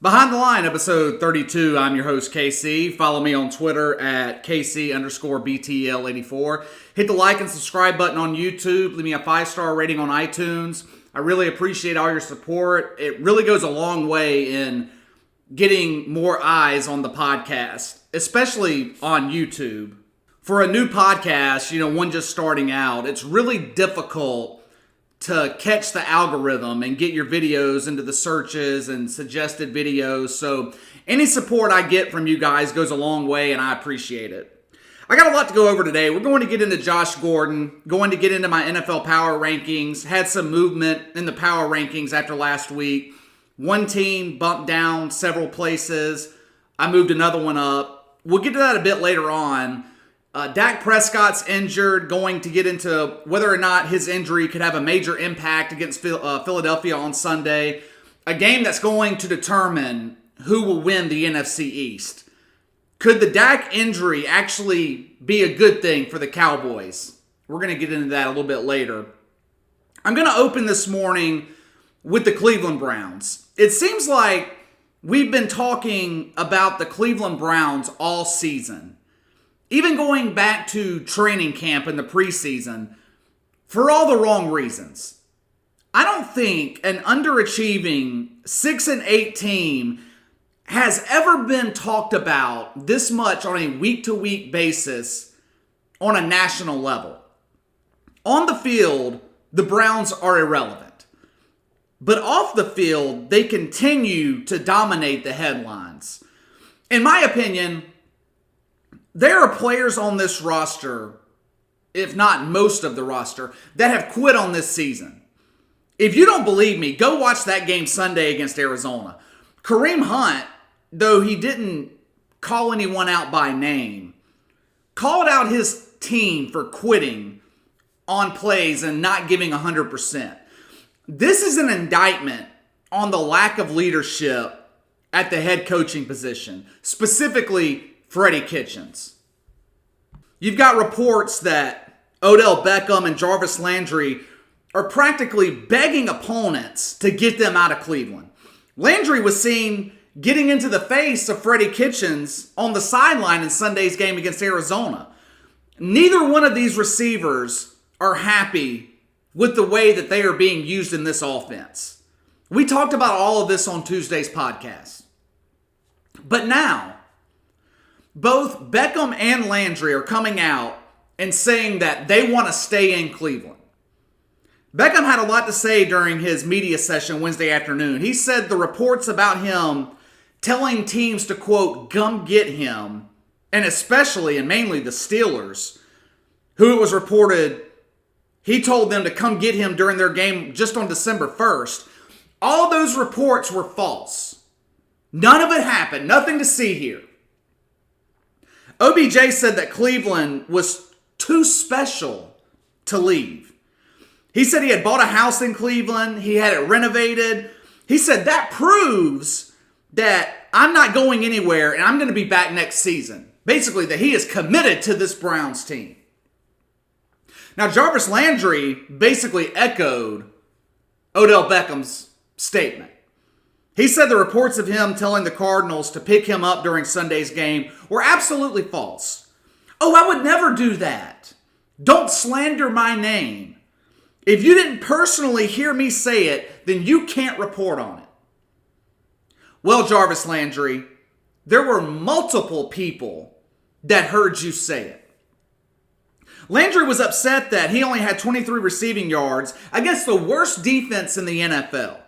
Behind the Line, episode 32. I'm your host, KC. Follow me on Twitter at KC_BTL84. Hit the like and subscribe button on YouTube. Leave me a 5-star rating on iTunes. I really appreciate all your support. It really goes a long way in getting more eyes on the podcast, especially on YouTube. For a new podcast, one just starting out, it's really difficult to catch the algorithm and get your videos into the searches and suggested videos. So any support I get from you guys goes a long way, and I appreciate it. I got a lot to go over today. We're going to get into Josh Gordon, going to get into my NFL power rankings, had some movement in the power rankings after last week. One team bumped down several places. I moved another one up. We'll get to that a bit later on. Dak Prescott's injured, going to get into whether or not his injury could have a major impact against Philadelphia on Sunday. A game that's going to determine who will win the NFC East. Could the Dak injury actually be a good thing for the Cowboys? We're going to get into that a little bit later. I'm going to open this morning with the Cleveland Browns. It seems like we've been talking about the Cleveland Browns all season. Even going back to training camp in the preseason, for all the wrong reasons. I don't think an underachieving 6-8 team has ever been talked about this much on a week-to-week basis on a national level. On the field, the Browns are irrelevant. But off the field, they continue to dominate the headlines. In my opinion, there are players on this roster, if not most of the roster, that have quit on this season. If you don't believe me, go watch that game Sunday against Arizona. Kareem Hunt, though he didn't call anyone out by name, called out his team for quitting on plays and not giving 100%. This is an indictment on the lack of leadership at the head coaching position, specifically Freddie Kitchens. You've got reports that Odell, Beckham, and Jarvis, Landry are practically begging opponents to get them out of Cleveland. Landry was seen getting into the face of Freddie Kitchens on the sideline in Sunday's game against Arizona. Neither one of these receivers are happy with the way that they are being used in this offense. We talked about all of this on Tuesday's podcast. But now, both Beckham and Landry are coming out and saying that they want to stay in Cleveland. Beckham had a lot to say during his media session Wednesday afternoon. He said the reports about him telling teams to, quote, come get him, and especially and mainly the Steelers, who it was reported he told them to come get him during their game just on December 1st. All those reports were false. None of it happened. Nothing to see here. OBJ said that Cleveland was too special to leave. He said he had bought a house in Cleveland. He had it renovated. He said that proves that I'm not going anywhere and I'm going to be back next season. Basically, that he is committed to this Browns team. Now, Jarvis Landry basically echoed Odell Beckham's statement. He said the reports of him telling the Cardinals to pick him up during Sunday's game were absolutely false. Oh, I would never do that. Don't slander my name. If you didn't personally hear me say it, then you can't report on it. Well, Jarvis Landry, there were multiple people that heard you say it. Landry was upset that he only had 23 receiving yards against the worst defense in the NFL.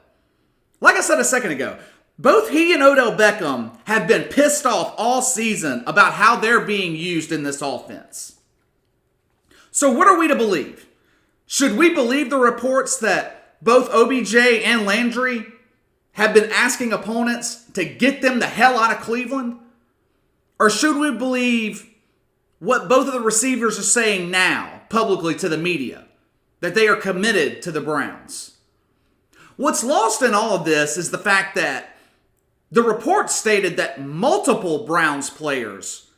Like I said a second ago, both he and Odell Beckham have been pissed off all season about how they're being used in this offense. So what are we to believe? Should we believe the reports that both OBJ and Landry have been asking opponents to get them the hell out of Cleveland? Or should we believe what both of the receivers are saying now publicly to the media, that they are committed to the Browns? What's lost in all of this is the fact that the report stated that multiple Browns players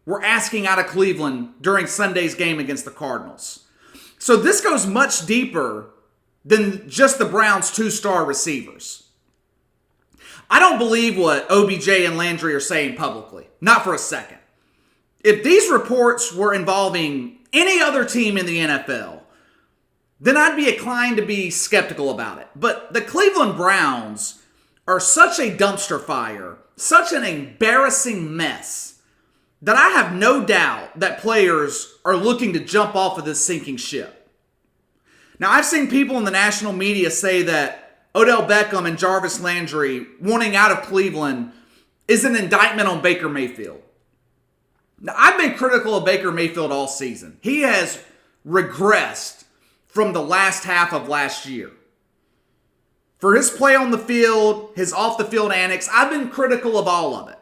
were asking out of Cleveland during Sunday's game against the Cardinals. So this goes much deeper than just the Browns' 2-star receivers. I don't believe what OBJ and Landry are saying publicly. Not for a second. If these reports were involving any other team in the NFL, then I'd be inclined to be skeptical about it. But the Cleveland Browns are such a dumpster fire, such an embarrassing mess, that I have no doubt that players are looking to jump off of this sinking ship. Now, I've seen people in the national media say that Odell Beckham and Jarvis Landry wanting out of Cleveland is an indictment on Baker Mayfield. Now, I've been critical of Baker Mayfield all season. He has regressed from the last half of last year. For his play on the field, his off-the-field antics, I've been critical of all of it.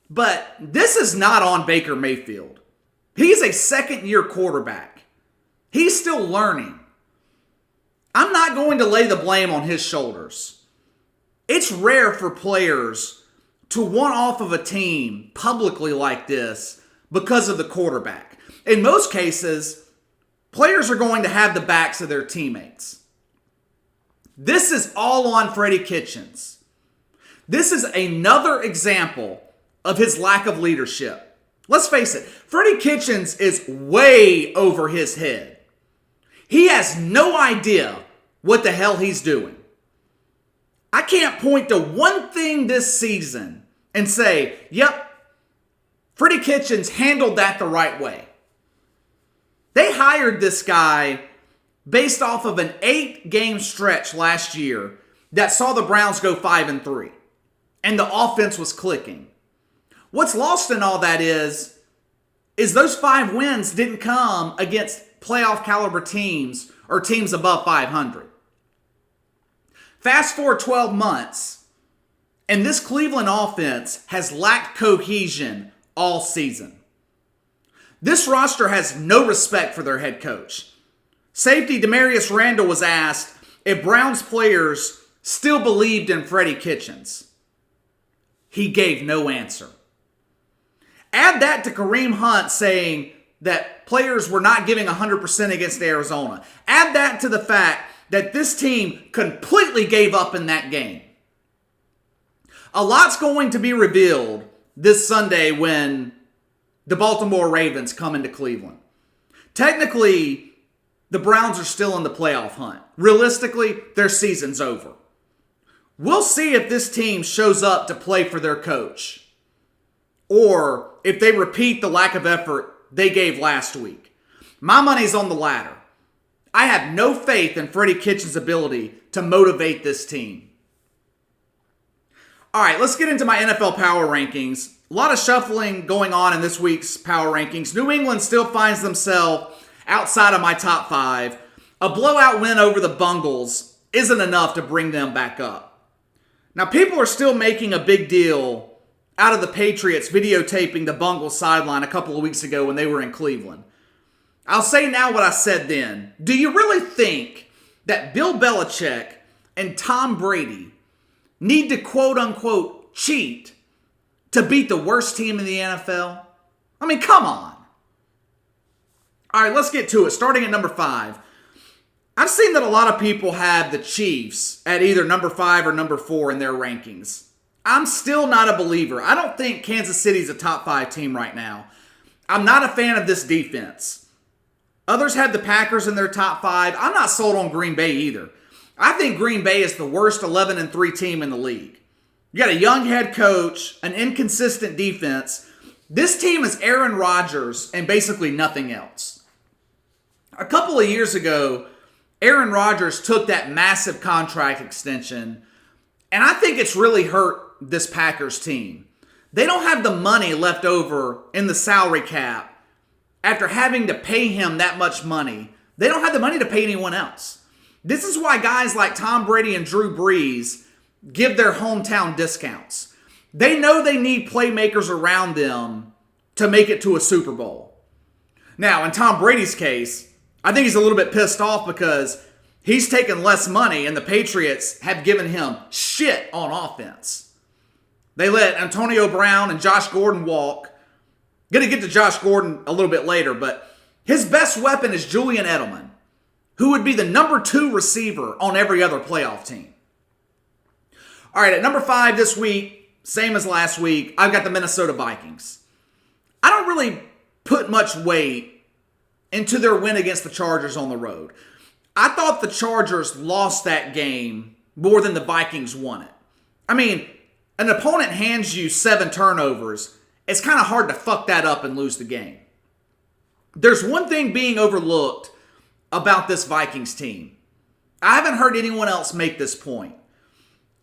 But this is not on Baker Mayfield. He's a second-year quarterback. He's still learning. I'm not going to lay the blame on his shoulders. It's rare for players to want off of a team publicly like this because of the quarterback. In most cases, players are going to have the backs of their teammates. This is all on Freddie Kitchens. This is another example of his lack of leadership. Let's face it, Freddie Kitchens is way over his head. He has no idea what the hell he's doing. I can't point to one thing this season and say, yep, Freddie Kitchens handled that the right way. They hired this guy based off of an 8-game stretch last year that saw the Browns go 5-3, and the offense was clicking. What's lost in all that is those 5 wins didn't come against playoff caliber teams or teams above 500. Fast forward 12 months, and this Cleveland offense has lacked cohesion all season. This roster has no respect for their head coach. Safety Demarius Randall was asked if Browns players still believed in Freddie Kitchens. He gave no answer. Add that to Kareem Hunt saying that players were not giving 100% against Arizona. Add that to the fact that this team completely gave up in that game. A lot's going to be revealed this Sunday when the Baltimore Ravens come into Cleveland. Technically, the Browns are still in the playoff hunt. Realistically, their season's over. We'll see if this team shows up to play for their coach, or if they repeat the lack of effort they gave last week. My money's on the latter. I have no faith in Freddie Kitchens' ability to motivate this team. All right, let's get into my NFL power rankings. A lot of shuffling going on in this week's power rankings. New England still finds themselves outside of my top 5. A blowout win over the Bungles isn't enough to bring them back up. Now, people are still making a big deal out of the Patriots videotaping the Bungles sideline a couple of weeks ago when they were in Cleveland. I'll say now what I said then. Do you really think that Bill Belichick and Tom Brady need to quote-unquote cheat to beat the worst team in the NFL? I mean, come on. All right, let's get to it. Starting at number 5. I've seen that a lot of people have the Chiefs at either number 5 or number 4 in their rankings. I'm still not a believer. I don't think Kansas City's a top 5 team right now. I'm not a fan of this defense. Others have the Packers in their top 5. I'm not sold on Green Bay either. I think Green Bay is the worst 11-3 team in the league. You got a young head coach, an inconsistent defense. This team is Aaron Rodgers and basically nothing else. A couple of years ago, Aaron Rodgers took that massive contract extension, and I think it's really hurt this Packers team. They don't have the money left over in the salary cap after having to pay him that much money. They don't have the money to pay anyone else. This is why guys like Tom Brady and Drew Brees give their hometown discounts. They know they need playmakers around them to make it to a Super Bowl. Now, in Tom Brady's case, I think he's a little bit pissed off because he's taken less money and the Patriots have given him shit on offense. They let Antonio Brown and Josh Gordon walk. Going to get to Josh Gordon a little bit later, but his best weapon is Julian Edelman, who would be the number 2 receiver on every other playoff team. All right, at number 5 this week, same as last week, I've got the Minnesota Vikings. I don't really put much weight into their win against the Chargers on the road. I thought the Chargers lost that game more than the Vikings won it. I mean, an opponent hands you 7 turnovers. It's kind of hard to fuck that up and lose the game. There's one thing being overlooked about this Vikings team. I haven't heard anyone else make this point.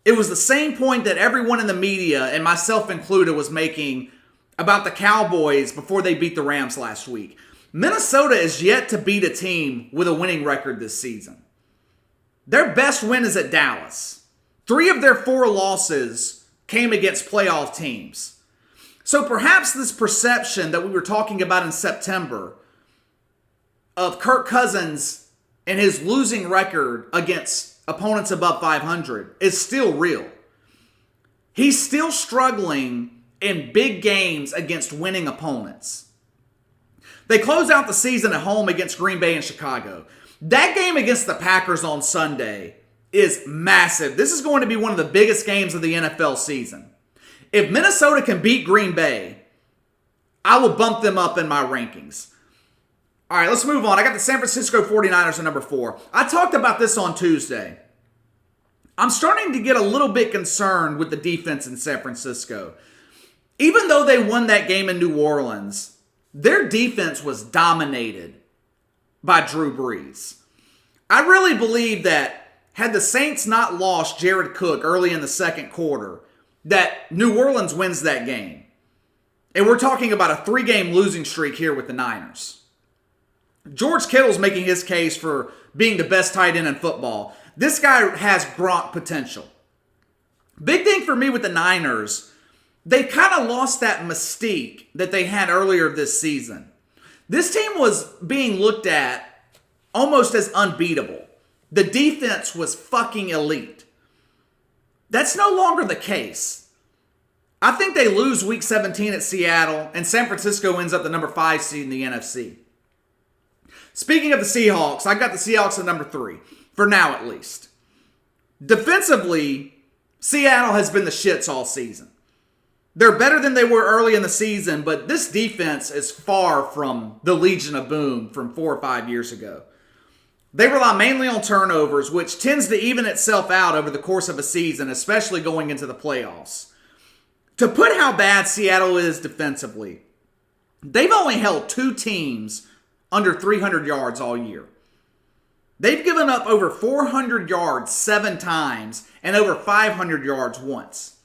It was the same point that everyone in the media, and myself included, was making about the Cowboys before they beat the Rams last week. Minnesota is yet to beat a team with a winning record this season. Their best win is at Dallas. 3 of their 4 losses came against playoff teams. So perhaps this perception that we were talking about in September of Kirk Cousins and his losing record against opponents above 500 is still real. He's still struggling in big games against winning opponents. They close out the season at home against Green Bay and Chicago. That game against the Packers on Sunday is massive. This is going to be one of the biggest games of the NFL season. If Minnesota can beat Green Bay, I will bump them up in my rankings. All right, let's move on. I got the San Francisco 49ers at number 4. I talked about this on Tuesday. I'm starting to get a little bit concerned with the defense in San Francisco. Even though they won that game in New Orleans, their defense was dominated by Drew Brees. I really believe that had the Saints not lost Jared Cook early in the second quarter, that New Orleans wins that game. And we're talking about a 3-game losing streak here with the Niners. George Kittle's making his case for being the best tight end in football. This guy has Gronk potential. Big thing for me with the Niners, they kind of lost that mystique that they had earlier this season. This team was being looked at almost as unbeatable. The defense was fucking elite. That's no longer the case. I think they lose week 17 at Seattle, and San Francisco ends up the number 5 seed in the NFC. Speaking of the Seahawks, I got the Seahawks at number 3, for now at least. Defensively, Seattle has been the shits all season. They're better than they were early in the season, but this defense is far from the Legion of Boom from 4 or 5 years ago. They rely mainly on turnovers, which tends to even itself out over the course of a season, especially going into the playoffs. To put how bad Seattle is defensively, they've only held 2 teams under 300 yards all year. They've given up over 400 yards 7 times and over 500 yards once.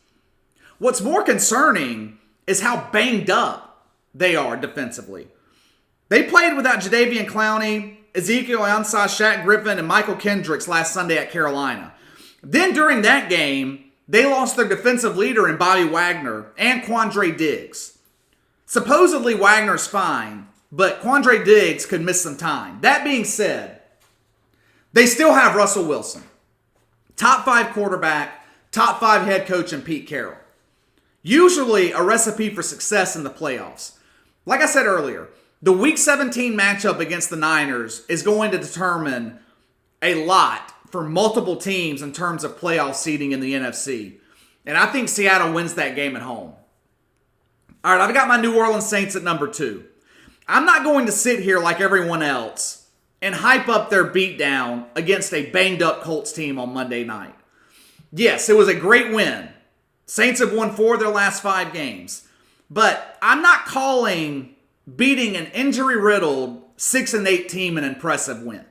What's more concerning is how banged up they are defensively. They played without Jadeveon Clowney, Ezekiel Ansah, Shaq Griffin, and Michael Kendricks last Sunday at Carolina. Then during that game, they lost their defensive leader in Bobby Wagner and Quandre Diggs. Supposedly Wagner's fine, but Quandre Diggs could miss some time. That being said, they still have Russell Wilson, top 5 quarterback, top 5 head coach, and Pete Carroll. Usually a recipe for success in the playoffs. Like I said earlier, the Week 17 matchup against the Niners is going to determine a lot for multiple teams in terms of playoff seeding in the NFC. And I think Seattle wins that game at home. All right, I've got my New Orleans Saints at number 2. I'm not going to sit here like everyone else and hype up their beatdown against a banged-up Colts team on Monday night. Yes, it was a great win. Saints have won 4 of their last 5 games. But I'm not calling beating an injury-riddled 6-8 team an impressive win.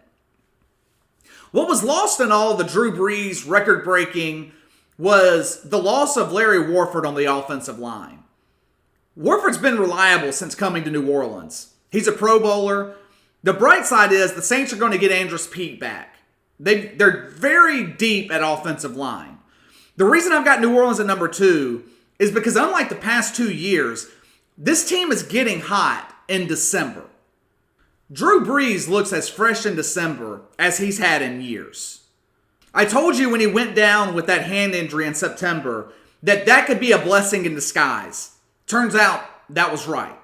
What was lost in all of the Drew Brees record-breaking was the loss of Larry Warford on the offensive line. Warford's been reliable since coming to New Orleans. He's a Pro Bowler. The bright side is the Saints are going to get Andrus Peat back. They're very deep at offensive line. The reason I've got New Orleans at number 2 is because unlike the past 2 years, this team is getting hot in December. Drew Brees looks as fresh in December as he's had in years. I told you when he went down with that hand injury in September that could be a blessing in disguise. Turns out that was right.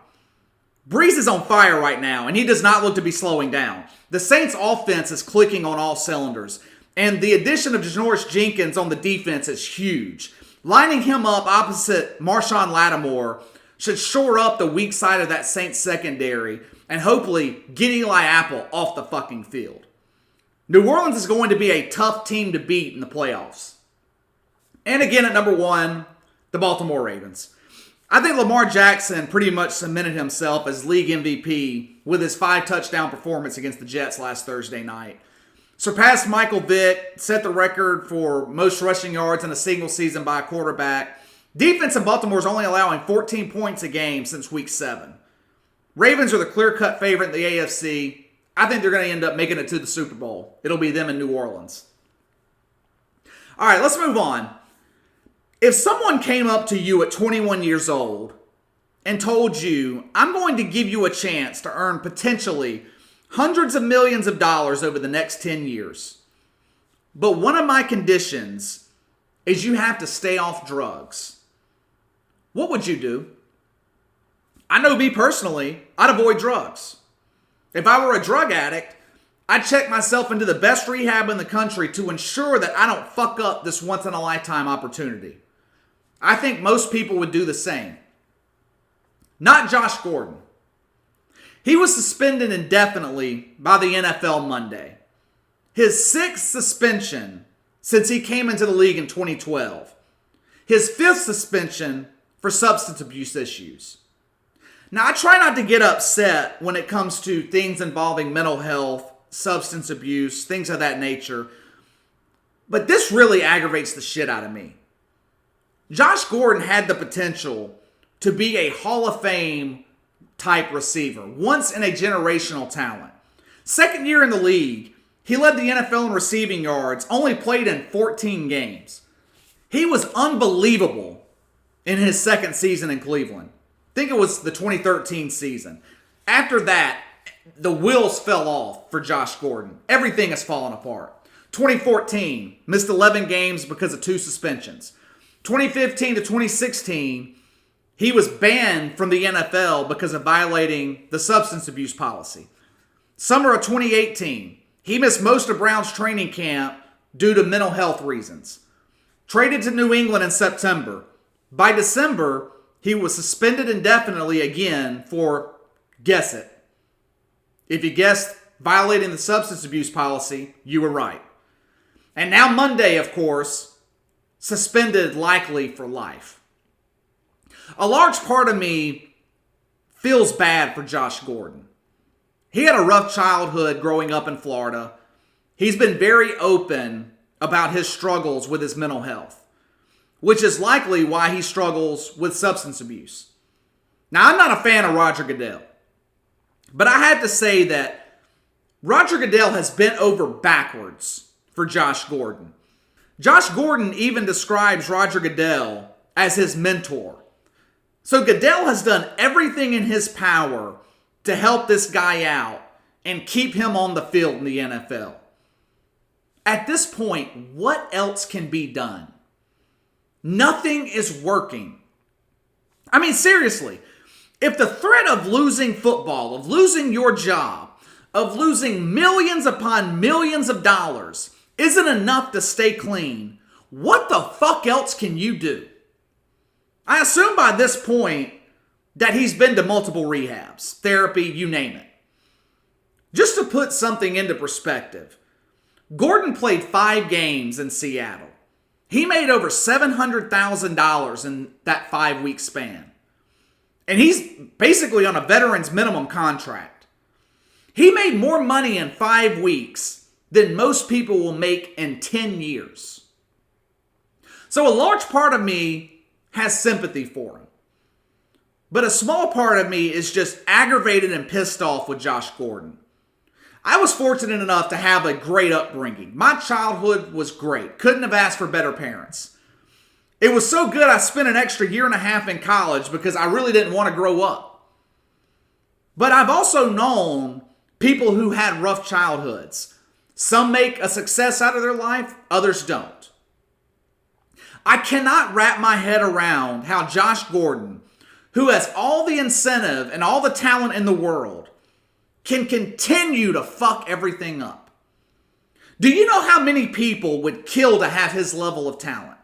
Brees is on fire right now, and he does not look to be slowing down. The Saints' offense is clicking on all cylinders. And the addition of Janoris Jenkins on the defense is huge. Lining him up opposite Marshawn Lattimore should shore up the weak side of that Saints secondary and hopefully get Eli Apple off the fucking field. New Orleans is going to be a tough team to beat in the playoffs. And again at number 1, the Baltimore Ravens. I think Lamar Jackson pretty much cemented himself as league MVP with his 5-touchdown performance against the Jets last Thursday night. Surpassed Michael Vick, set the record for most rushing yards in a single season by a quarterback. Defense in Baltimore is only allowing 14 points a game since week 7. Ravens are the clear-cut favorite in the AFC. I think they're going to end up making it to the Super Bowl. It'll be them in New Orleans. All right, let's move on. If someone came up to you at 21 years old and told you, I'm going to give you a chance to earn potentially hundreds of millions of dollars over the next 10 years, but one of my conditions is you have to stay off drugs, what would you do? I know me personally, I'd avoid drugs. If I were a drug addict, I'd check myself into the best rehab in the country to ensure that I don't fuck up this once-in-a-lifetime opportunity. I think most people would do the same. Not Josh Gordon. He was suspended indefinitely by the NFL Monday. His 6th suspension since he came into the league in 2012. His 5th suspension for substance abuse issues. Now, I try not to get upset when it comes to things involving mental health, substance abuse, things of that nature. But this really aggravates the shit out of me. Josh Gordon had the potential to be a Hall of Fame type receiver, once in a generational talent. 2nd year in the league, he led the NFL in receiving yards, only played in 14 games. He was unbelievable in his 2nd season in Cleveland. I think it was the 2013 season. After that, the wheels fell off for Josh Gordon. Everything has fallen apart. 2014, missed 11 games because of 2 suspensions. 2015 to 2016, he was banned from the NFL because of violating the substance abuse policy. Summer of 2018, he missed most of Brown's training camp due to mental health reasons. Traded to New England in September. By December, he was suspended indefinitely again for, guess it. If you guessed violating the substance abuse policy, you were right. And now Monday, of course, suspended likely for life. A large part of me feels bad for Josh Gordon. He had a rough childhood growing up in Florida. He's been very open about his struggles with his mental health, which is likely why he struggles with substance abuse. Now, I'm not a fan of Roger Goodell, but I have to say that Roger Goodell has bent over backwards for Josh Gordon. Josh Gordon even describes Roger Goodell as his mentor. So Goodell has done everything in his power to help this guy out and keep him on the field in the NFL. At this point, what else can be done? Nothing is working. I mean, seriously, if the threat of losing football, of losing your job, of losing millions upon millions of dollars isn't enough to stay clean, what the fuck else can you do? I assume by this point that he's been to multiple rehabs, therapy, you name it. Just to put something into perspective, Gordon played 5 games in Seattle. He made over $700,000 in that 5-week span. And he's basically on a veteran's minimum contract. He made more money in 5 weeks than most people will make in 10 years. So a large part of me has sympathy for him. But a small part of me is just aggravated and pissed off with Josh Gordon. I was fortunate enough to have a great upbringing. My childhood was great. Couldn't have asked for better parents. It was so good I spent an extra year and a half in college because I really didn't want to grow up. But I've also known people who had rough childhoods. Some make a success out of their life, others don't. I cannot wrap my head around how Josh Gordon, who has all the incentive and all the talent in the world, can continue to fuck everything up. Do you know how many people would kill to have his level of talent?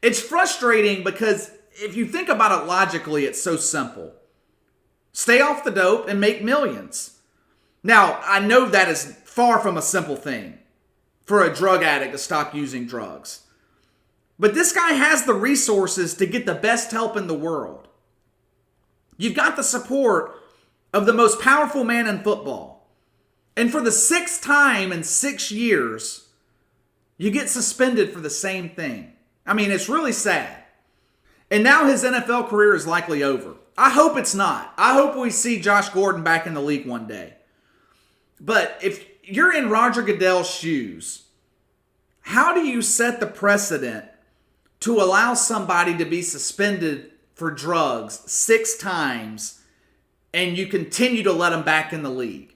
It's frustrating because if you think about it logically, it's so simple. Stay off the dope and make millions. Now, I know that is far from a simple thing for a drug addict to stop using drugs. But this guy has the resources to get the best help in the world. You've got the support of the most powerful man in football. And for the 6th time in 6 years, you get suspended for the same thing. I mean, it's really sad. And now his NFL career is likely over. I hope it's not. I hope we see Josh Gordon back in the league one day. But if you're in Roger Goodell's shoes, how do you set the precedent to allow somebody to be suspended for drugs 6 times and you continue to let them back in the league?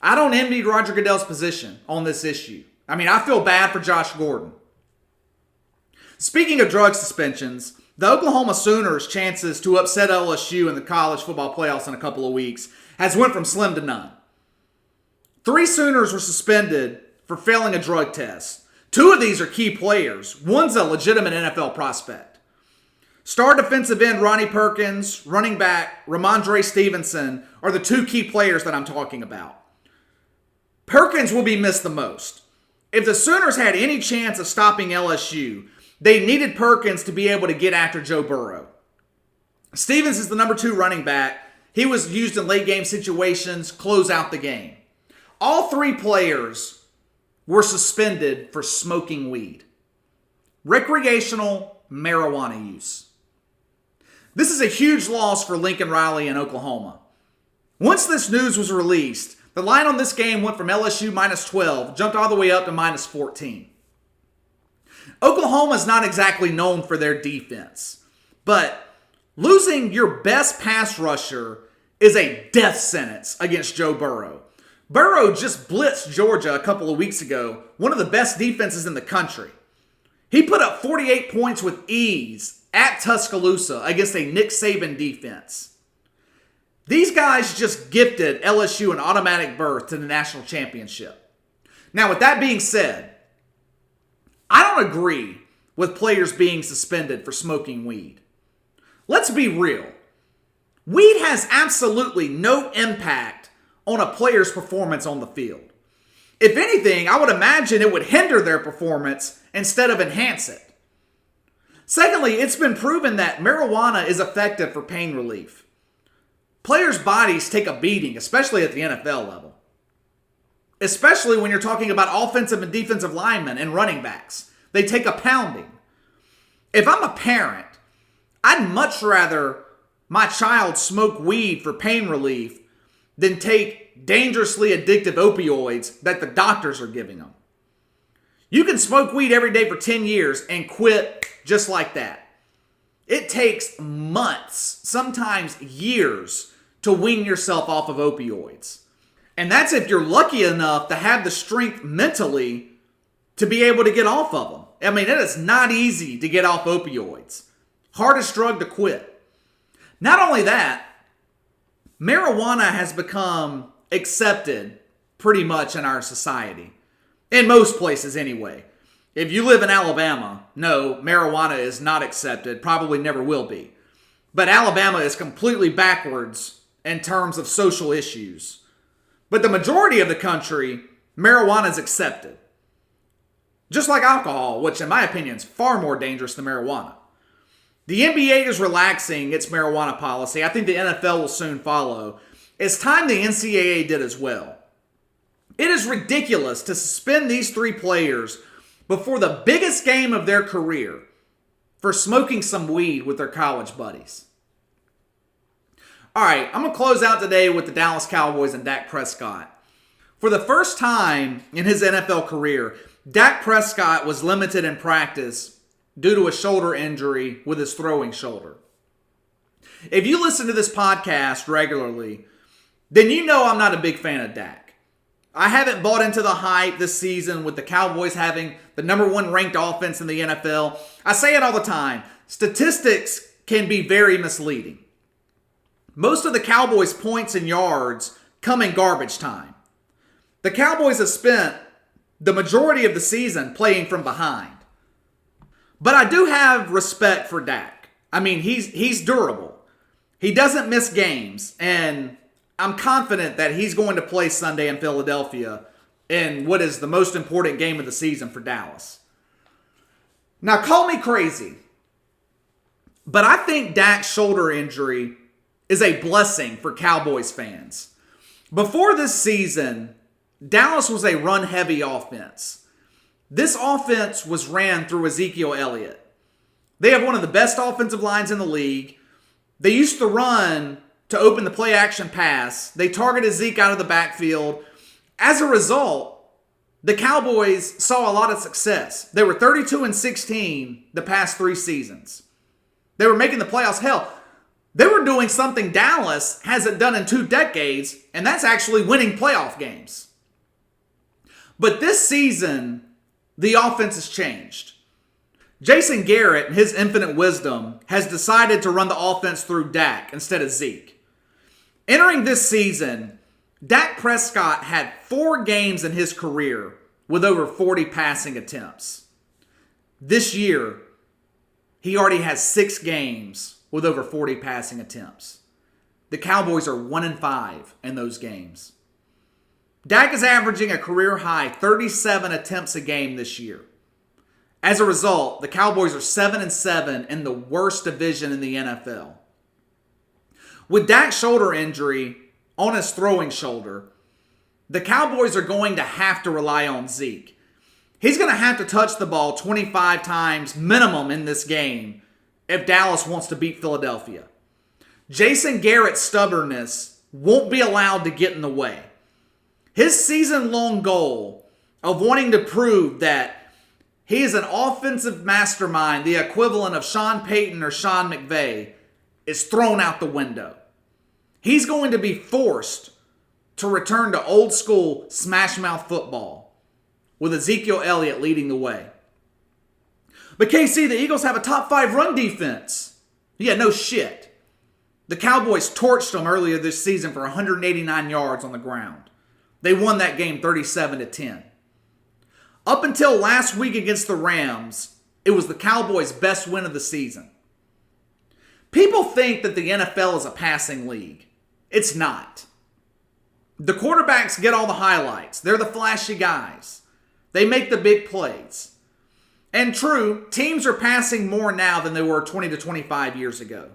I don't envy Roger Goodell's position on this issue. I mean, I feel bad for Josh Gordon. Speaking of drug suspensions, the Oklahoma Sooners' chances to upset LSU in the college football playoffs in a couple of weeks has went from slim to none. 3 Sooners were suspended for failing a drug test. 2 of these are key players. One's a legitimate NFL prospect. Star defensive end Ronnie Perkins, running back Ramondre Stevenson are the 2 key players that I'm talking about. Perkins will be missed the most. If the Sooners had any chance of stopping LSU, they needed Perkins to be able to get after Joe Burrow. Stevens is the number 2 running back. He was used in late game situations, close out the game. All 3 players were suspended for smoking weed. Recreational marijuana use. This is a huge loss for Lincoln Riley in Oklahoma. Once this news was released, the line on this game went from LSU minus 12, jumped all the way up to minus 14. Oklahoma is not exactly known for their defense, but losing your best pass rusher is a death sentence against Joe Burrow. Burrow just blitzed Georgia a couple of weeks ago, one of the best defenses in the country. He put up 48 points with ease at Tuscaloosa against a Nick Saban defense. These guys just gifted LSU an automatic berth to the national championship. Now, with that being said, I don't agree with players being suspended for smoking weed. Let's be real. Weed has absolutely no impact on a player's performance on the field. If anything, I would imagine it would hinder their performance instead of enhance it. Secondly, it's been proven that marijuana is effective for pain relief. Players' bodies take a beating, especially at the NFL level. Especially when you're talking about offensive and defensive linemen and running backs. They take a pounding. If I'm a parent, I'd much rather my child smoke weed for pain relief than take dangerously addictive opioids that the doctors are giving them. You can smoke weed every day for 10 years and quit just like that. It takes months, sometimes years, to wean yourself off of opioids. And that's if you're lucky enough to have the strength mentally to be able to get off of them. I mean, it is not easy to get off opioids. Hardest drug to quit. Not only that, marijuana has become accepted pretty much in our society. In most places anyway. If you live in Alabama, no, marijuana is not accepted, probably never will be. But Alabama is completely backwards in terms of social issues. But the majority of the country, marijuana is accepted. Just like alcohol, which in my opinion is far more dangerous than marijuana. The NBA is relaxing its marijuana policy. I think the NFL will soon follow. It's time the NCAA did as well. It is ridiculous to suspend these 3 players before the biggest game of their career for smoking some weed with their college buddies. All right, I'm going to close out today with the Dallas Cowboys and Dak Prescott. For the first time in his NFL career, Dak Prescott was limited in practice due to a shoulder injury with his throwing shoulder. If you listen to this podcast regularly, then you know I'm not a big fan of Dak. I haven't bought into the hype this season with the Cowboys having the number 1 ranked offense in the NFL. I say it all the time. Statistics can be very misleading. Most of the Cowboys' points and yards come in garbage time. The Cowboys have spent the majority of the season playing from behind. But I do have respect for Dak. I mean, he's durable. He doesn't miss games, and I'm confident that he's going to play Sunday in Philadelphia in what is the most important game of the season for Dallas. Now, call me crazy, but I think Dak's shoulder injury is a blessing for Cowboys fans. Before this season, Dallas was a run-heavy offense. This offense was ran through Ezekiel Elliott. They have one of the best offensive lines in the league. They used to run to open the play-action pass. They targeted Zeke out of the backfield. As a result, the Cowboys saw a lot of success. They were 32-16 the past 3 seasons. They were making the playoffs. Hell, they were doing something Dallas hasn't done in 2 decades, and that's actually winning playoff games. But this season, the offense has changed. Jason Garrett, in his infinite wisdom, has decided to run the offense through Dak instead of Zeke. Entering this season, Dak Prescott had 4 games in his career with over 40 passing attempts. This year, he already has 6 games with over 40 passing attempts. The Cowboys are 1-5 in those games. Dak is averaging a career high 37 attempts a game this year. As a result, the Cowboys are 7-7 in the worst division in the NFL. With Dak's shoulder injury on his throwing shoulder, the Cowboys are going to have to rely on Zeke. He's going to have to touch the ball 25 times minimum in this game if Dallas wants to beat Philadelphia. Jason Garrett's stubbornness won't be allowed to get in the way. His season-long goal of wanting to prove that he is an offensive mastermind, the equivalent of Sean Payton or Sean McVay, is thrown out the window. He's going to be forced to return to old school smash mouth football with Ezekiel Elliott leading the way. But KC, the Eagles have a top 5 run defense. Yeah, no shit. The Cowboys torched them earlier this season for 189 yards on the ground. They won that game 37-10. Up until last week against the Rams, it was the Cowboys' best win of the season. People think that the NFL is a passing league. It's not. The quarterbacks get all the highlights. They're the flashy guys. They make the big plays. And true, teams are passing more now than they were 20 to 25 years ago.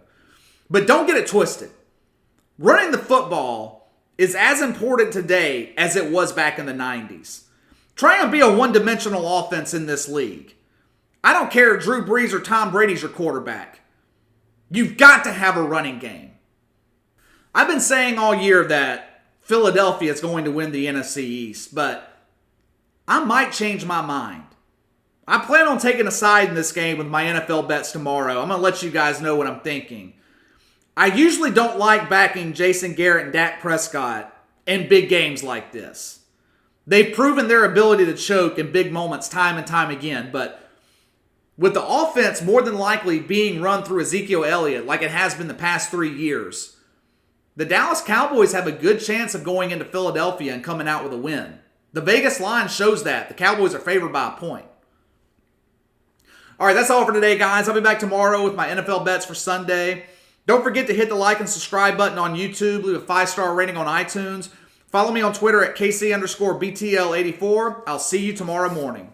But don't get it twisted. Running the football is as important today as it was back in the 90s. Try and be a one-dimensional offense in this league. I don't care if Drew Brees or Tom Brady's your quarterback. You've got to have a running game. I've been saying all year that Philadelphia is going to win the NFC East, but I might change my mind. I plan on taking a side in this game with my NFL bets tomorrow. I'm going to let you guys know what I'm thinking. I usually don't like backing Jason Garrett and Dak Prescott in big games like this. They've proven their ability to choke in big moments time and time again, but with the offense more than likely being run through Ezekiel Elliott like it has been the past 3 years, the Dallas Cowboys have a good chance of going into Philadelphia and coming out with a win. The Vegas line shows that. The Cowboys are favored by a point. All right, that's all for today, guys. I'll be back tomorrow with my NFL bets for Sunday. Don't forget to hit the like and subscribe button on YouTube. Leave a 5-star rating on iTunes. Follow me on Twitter at KC_BTL84. I'll see you tomorrow morning.